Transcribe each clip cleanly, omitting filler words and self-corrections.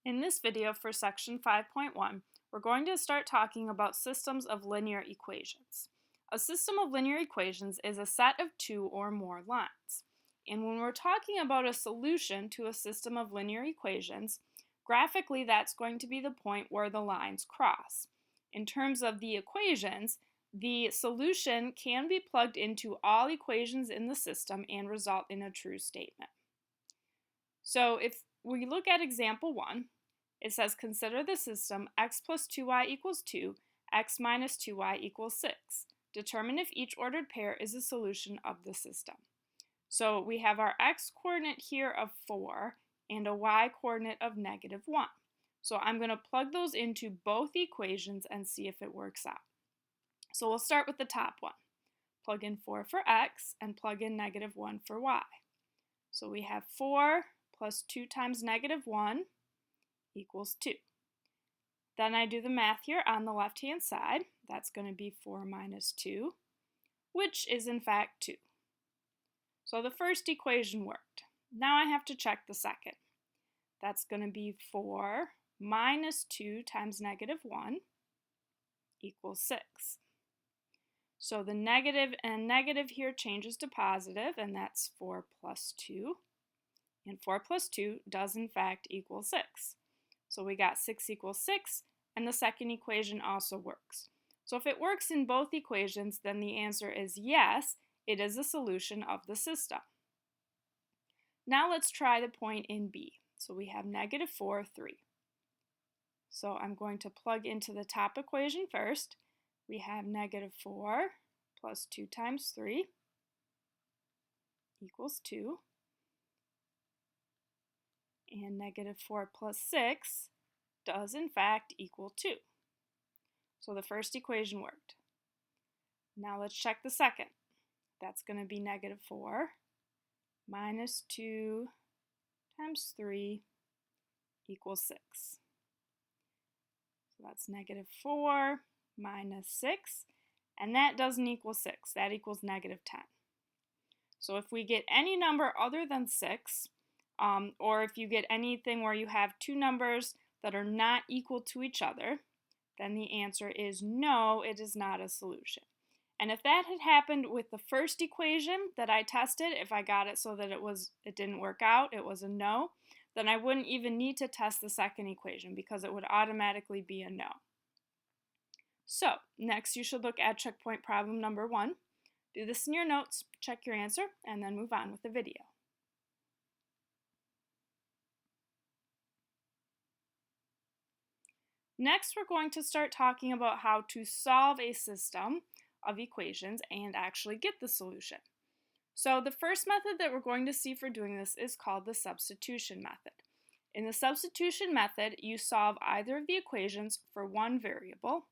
In this video for section 5.1, we're going to start talking about systems of linear equations. A system of linear equations is a set of two or more lines. And when we're talking about a solution to a system of linear equations, graphically that's going to be the point where the lines cross. In terms of the equations, the solution can be plugged into all equations in the system and result in a true statement. So if we look at example 1, it says consider the system x plus 2y equals 2, x minus 2y equals 6. Determine if each ordered pair is a solution of the system. So we have our x coordinate here of 4 and a y coordinate of negative 1. So I'm going to plug those into both equations and see if it works out. So we'll start with the top one. Plug in 4 for x and plug in negative 1 for y. So we have 4 plus 2 times negative 1 equals 2. Then I do the math here on the left-hand side. That's going to be 4 minus 2, which is in fact 2. So the first equation worked. Now I have to check the second. That's going to be 4 minus 2 times negative 1 equals 6. So the negative and negative here changes to positive, and that's 4 plus 2. And 4 plus 2 does in fact equal 6. So we got 6 equals 6, and the second equation also works. So if it works in both equations, then the answer is yes, it is a solution of the system. Now let's try the point in B. So we have negative 4, 3. So I'm going to plug into the top equation first. We have negative 4 plus 2 times 3 equals 2. And negative 4 plus 6 does in fact equal 2. So the first equation worked. Now let's check the second. That's going to be negative 4 minus 2 times 3 equals 6. So that's negative 4 minus 6, and that doesn't equal 6. That equals negative 10. So if we get any number other than 6, or if you get anything where you have two numbers that are not equal to each other, then the answer is no, it is not a solution. And if that had happened with the first equation that I tested, if I got it so that it didn't work out, it was a no, then I wouldn't even need to test the second equation because it would automatically be a no. So next you should look at checkpoint problem number 1. Do this in your notes, check your answer, and then move on with the video. Next, we're going to start talking about how to solve a system of equations and actually get the solution. So the first method that we're going to see for doing this is called the substitution method. In the substitution method, you solve either of the equations for one variable,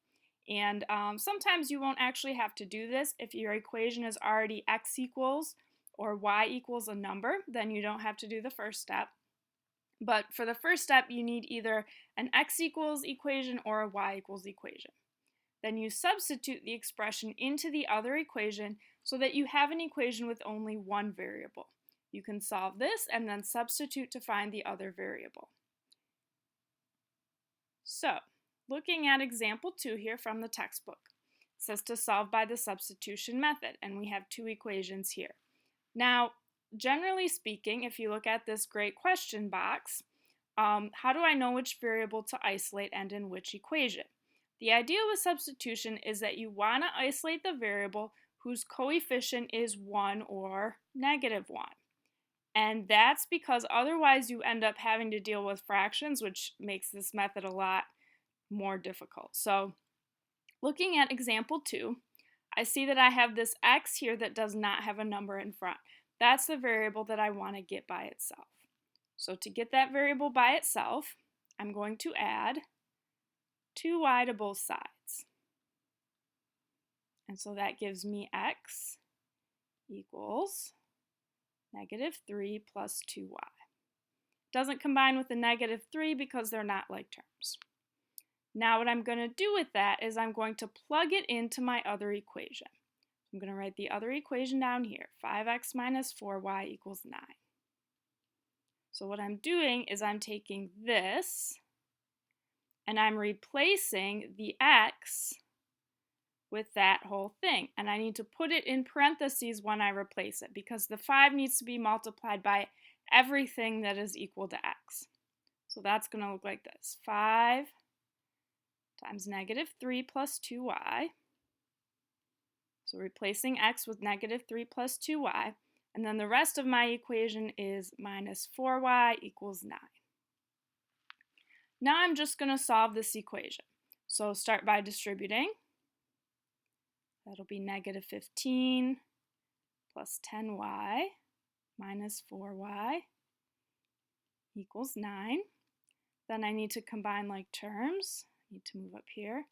and sometimes you won't actually have to do this. If your equation is already x equals or y equals a number, then you don't have to do the first step. But for the first step, you need either an x equals equation or a y equals equation. Then you substitute the expression into the other equation so that you have an equation with only one variable. You can solve this and then substitute to find the other variable. So, looking at example 2 here from the textbook, it says to solve by the substitution method, and we have two equations here. Now, generally speaking, if you look at this great question box, how do I know which variable to isolate and in which equation? The idea with substitution is that you want to isolate the variable whose coefficient is 1 or negative 1. And that's because otherwise you end up having to deal with fractions, which makes this method a lot more difficult. So looking at example 2, I see that I have this x here that does not have a number in front. That's the variable that I want to get by itself. So to get that variable by itself, I'm going to add 2y to both sides. And so that gives me x equals negative 3 plus 2y. Doesn't combine with the negative 3 because they're not like terms. Now what I'm going to do with that is I'm going to plug it into my other equation. I'm going to write the other equation down here. 5x minus 4y equals 9. So what I'm doing is I'm taking this and I'm replacing the x with that whole thing. And I need to put it in parentheses when I replace it because the 5 needs to be multiplied by everything that is equal to x. So that's going to look like this. 5 times -3 plus 2y. So replacing x with -3 plus 2y. And then the rest of my equation is minus 4y equals 9. Now I'm just going to solve this equation. So start by distributing. That'll be -15 plus 10y minus 4y equals 9. Then I need to combine like terms. I need to move up here.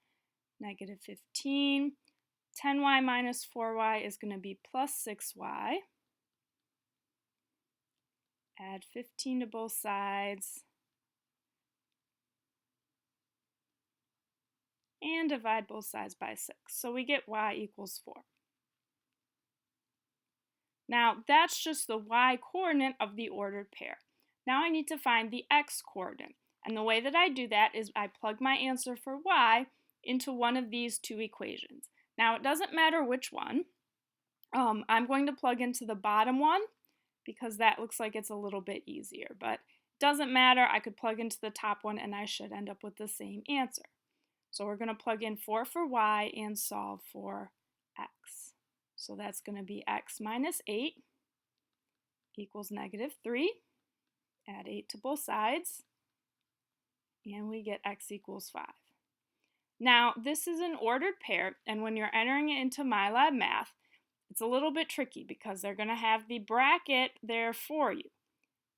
-15. 10y minus 4y is going to be plus 6y. Add 15 to both sides. And divide both sides by 6. So we get y equals 4. Now that's just the y coordinate of the ordered pair. Now I need to find the x coordinate. And the way that I do that is I plug my answer for y into one of these two equations. Now it doesn't matter which one. I'm going to plug into the bottom one because that looks like it's a little bit easier. But it doesn't matter. I could plug into the top one and I should end up with the same answer. So we're going to plug in 4 for y and solve for x. So that's going to be x minus 8 equals -3. Add 8 to both sides. And we get x equals 5. Now, this is an ordered pair, and when you're entering it into MyLab Math, it's a little bit tricky because they're going to have the bracket there for you.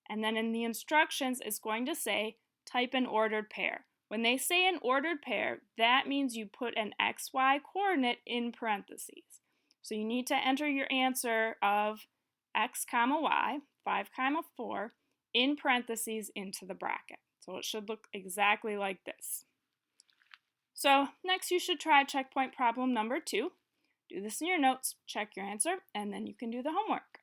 And then in the instructions, it's going to say, type an ordered pair. When they say an ordered pair, that means you put an xy coordinate in parentheses. So you need to enter your answer of x comma y, 5 comma 4, in parentheses into the bracket. So it should look exactly like this. So next you should try checkpoint problem number 2. Do this in your notes, check your answer, and then you can do the homework.